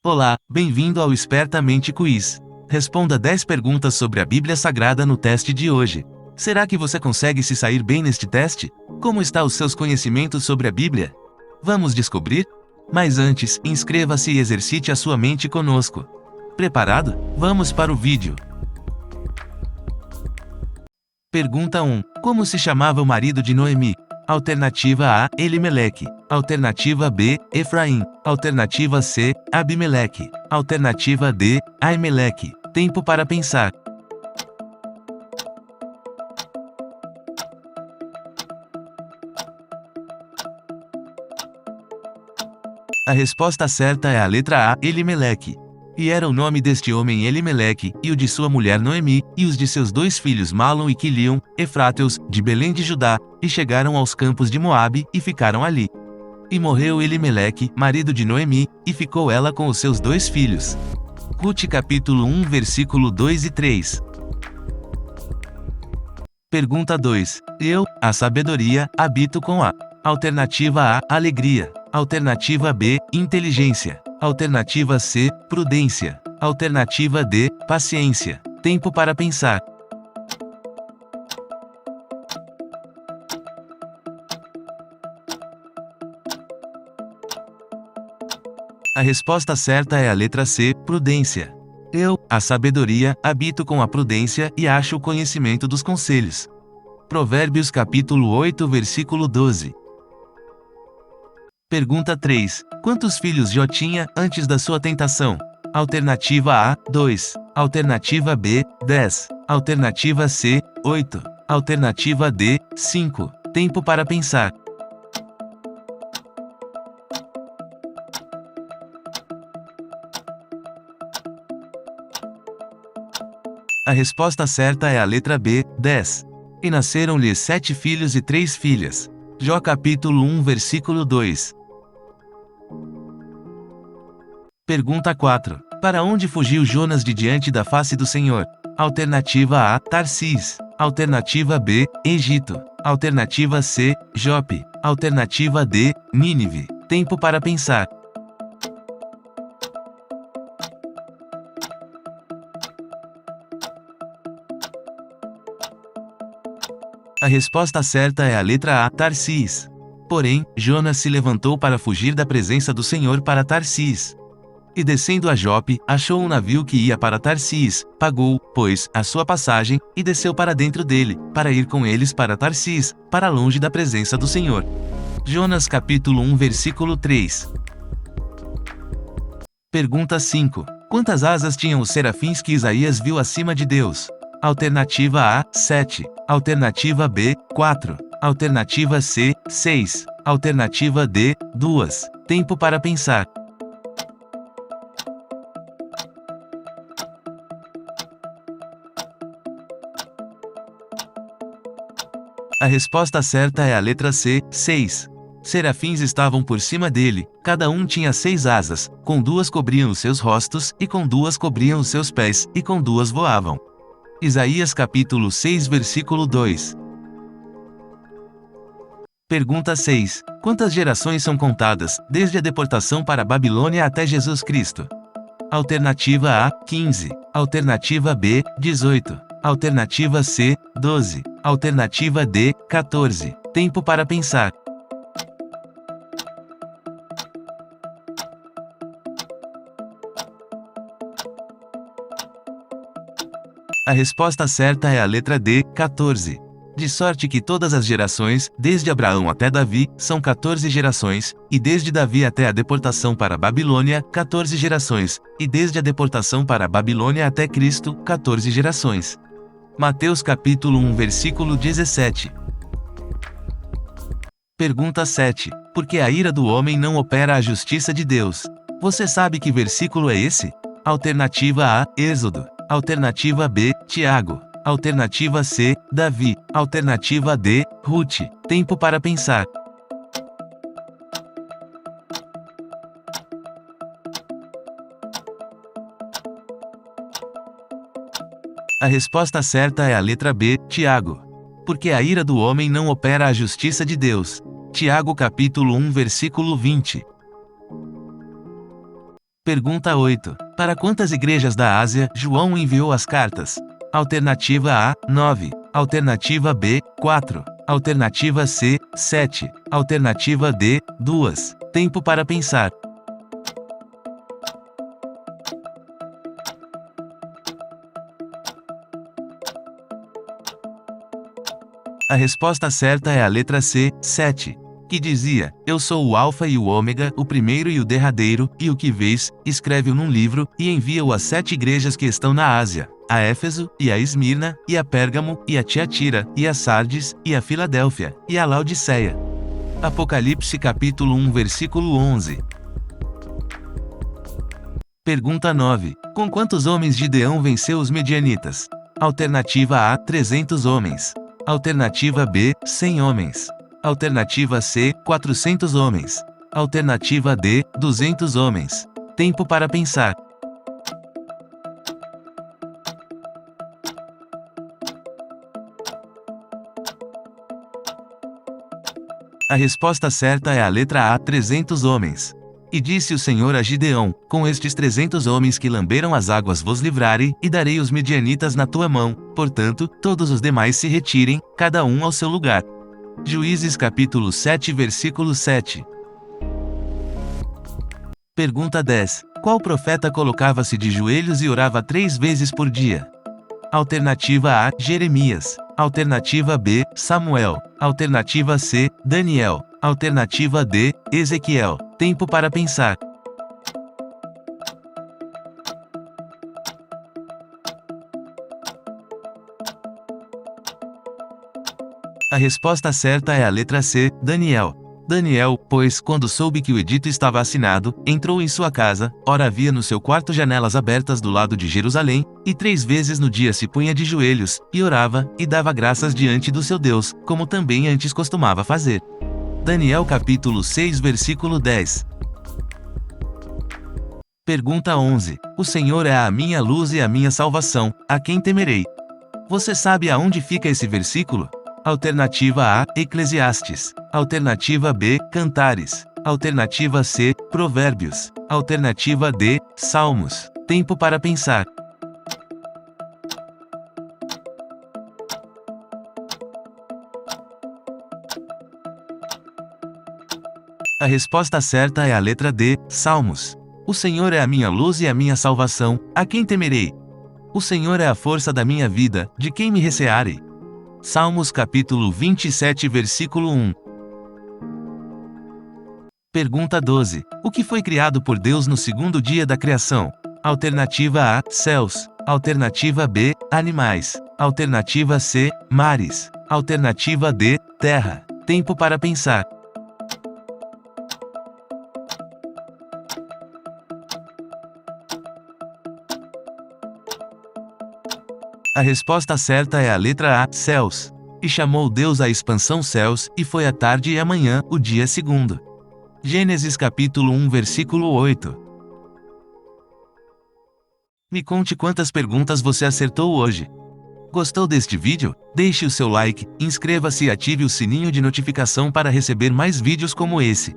Olá, bem-vindo ao Espertamente Quiz. Responda 10 perguntas sobre a Bíblia Sagrada no teste de hoje. Será que você consegue se sair bem neste teste? Como estão os seus conhecimentos sobre a Bíblia? Vamos descobrir? Mas antes, inscreva-se e exercite a sua mente conosco. Preparado? Vamos para o vídeo. Pergunta 1. Como se chamava o marido de Noemi? Alternativa A, Elimeleque. Alternativa B, Efraim. Alternativa C, Abimeleque. Alternativa D, Aimeleque. Tempo para pensar. A resposta certa é a letra A, Elimeleque. E era o nome deste homem Elimeleque, e o de sua mulher Noemi, e os de seus 2 filhos Malom e Quilion, efráteus, de Belém de Judá, e chegaram aos campos de Moabe, e ficaram ali. E morreu Elimeleque, marido de Noemi, e ficou ela com os seus 2 filhos. Rute capítulo 1 versículo 2 e 3. Pergunta 2. Eu, a sabedoria, habito com a. Alternativa A, alegria. Alternativa B, inteligência. Alternativa C, prudência. Alternativa D, paciência. Tempo para pensar. A resposta certa é a letra C, prudência. Eu, a sabedoria, habito com a prudência e acho o conhecimento dos conselhos. Provérbios capítulo 8 versículo 12. Pergunta 3. Quantos filhos Jó tinha antes da sua tentação? Alternativa A, 2. Alternativa B, 10. Alternativa C, 8. Alternativa D, 5. Tempo para pensar. A resposta certa é a letra B, 10. E nasceram-lhe 7 filhos e 3 filhas. Jó capítulo 1 versículo 2. Pergunta 4. Para onde fugiu Jonas de diante da face do Senhor? Alternativa A, Tarsís. Alternativa B, Egito. Alternativa C, Jope. Alternativa D, Nínive. Tempo para pensar. A resposta certa é a letra A, Tarsís. Porém, Jonas se levantou para fugir da presença do Senhor para Tarsís. E descendo a Jope, achou um navio que ia para Tarsís, pagou, pois, a sua passagem, e desceu para dentro dele, para ir com eles para Tarsís, para longe da presença do Senhor. Jonas capítulo 1 versículo 3. Pergunta 5. Quantas asas tinham os serafins que Isaías viu acima de Deus? Alternativa A, 7. Alternativa B, 4. Alternativa C, 6. Alternativa D, 2. Tempo para pensar. A resposta certa é a letra C, 6. Serafins estavam por cima dele, cada um tinha 6 asas, com 2 cobriam os seus rostos, e com 2 cobriam os seus pés, e com 2 voavam. Isaías capítulo 6 versículo 2. Pergunta 6. Quantas gerações são contadas, desde a deportação para a Babilônia até Jesus Cristo? Alternativa A, 15. Alternativa B, 18. Alternativa C, 12. Alternativa D, 14. Tempo para pensar. A resposta certa é a letra D, 14. De sorte que todas as gerações, desde Abraão até Davi, são 14 gerações, e desde Davi até a deportação para a Babilônia, 14 gerações, e desde a deportação para a Babilônia até Cristo, 14 gerações. Mateus capítulo 1 versículo 17. Pergunta 7. Por que a ira do homem não opera a justiça de Deus? Você sabe que versículo é esse? Alternativa A, Êxodo. Alternativa B, Tiago. Alternativa C, Davi. Alternativa D, Rute. Tempo para pensar. A resposta certa é a letra B, Tiago. Porque a ira do homem não opera a justiça de Deus. Tiago capítulo 1 versículo 20. Pergunta 8. Para quantas igrejas da Ásia João enviou as cartas? Alternativa A, 9. Alternativa B, 4. Alternativa C, 7. Alternativa D, 2. Tempo para pensar. A resposta certa é a letra C, 7. Que dizia: Eu sou o Alfa e o Ômega, o primeiro e o derradeiro, e o que vês, escreve-o num livro, e envia-o às 7 igrejas que estão na Ásia, a Éfeso, e a Esmirna, e a Pérgamo, e a Tiatira, e a Sardes, e a Filadélfia, e a Laodiceia. Apocalipse capítulo 1 versículo 11. Pergunta 9. Com quantos homens Gideão venceu os medianitas? Alternativa A, 300 homens. Alternativa B, 100 homens. Alternativa C, 400 homens. Alternativa D, 200 homens. Tempo para pensar. A resposta certa é a letra A, 300 homens. E disse o Senhor a Gideão: Com estes 300 homens que lamberam as águas vos livrarei, e darei os medianitas na tua mão, portanto, todos os demais se retirem, cada um ao seu lugar. Juízes capítulo 7 versículo 7. Pergunta 10. Qual profeta colocava-se de joelhos e orava 3 vezes por dia? Alternativa A, Jeremias. Alternativa B, Samuel. Alternativa C, Daniel. Alternativa D, Ezequiel. Tempo para pensar. A resposta certa é a letra C, Daniel. Daniel, pois, quando soube que o edito estava assinado, entrou em sua casa, ora havia no seu quarto janelas abertas do lado de Jerusalém, e 3 vezes no dia se punha de joelhos, e orava, e dava graças diante do seu Deus, como também antes costumava fazer. Daniel capítulo 6 versículo 10. Pergunta 11. O Senhor é a minha luz e a minha salvação, a quem temerei? Você sabe aonde fica esse versículo? Alternativa A, Eclesiastes. Alternativa B, Cantares. Alternativa C, Provérbios. Alternativa D, Salmos. Tempo para pensar. A resposta certa é a letra D, Salmos. O Senhor é a minha luz e a minha salvação, a quem temerei? O Senhor é a força da minha vida, de quem me recearei? Salmos capítulo 27 versículo 1. Pergunta 12. O que foi criado por Deus no segundo dia da criação? Alternativa A, céus. Alternativa B, animais. Alternativa C, mares. Alternativa D, terra. Tempo para pensar. A resposta certa é a letra A, céus. E chamou Deus a expansão céus, e foi a tarde e a manhã, o dia segundo. Gênesis capítulo 1 versículo 8. Me conte quantas perguntas você acertou hoje. Gostou deste vídeo? Deixe o seu like, inscreva-se e ative o sininho de notificação para receber mais vídeos como esse.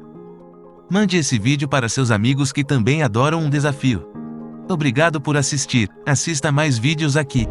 Mande esse vídeo para seus amigos que também adoram um desafio. Obrigado por assistir, assista mais vídeos aqui.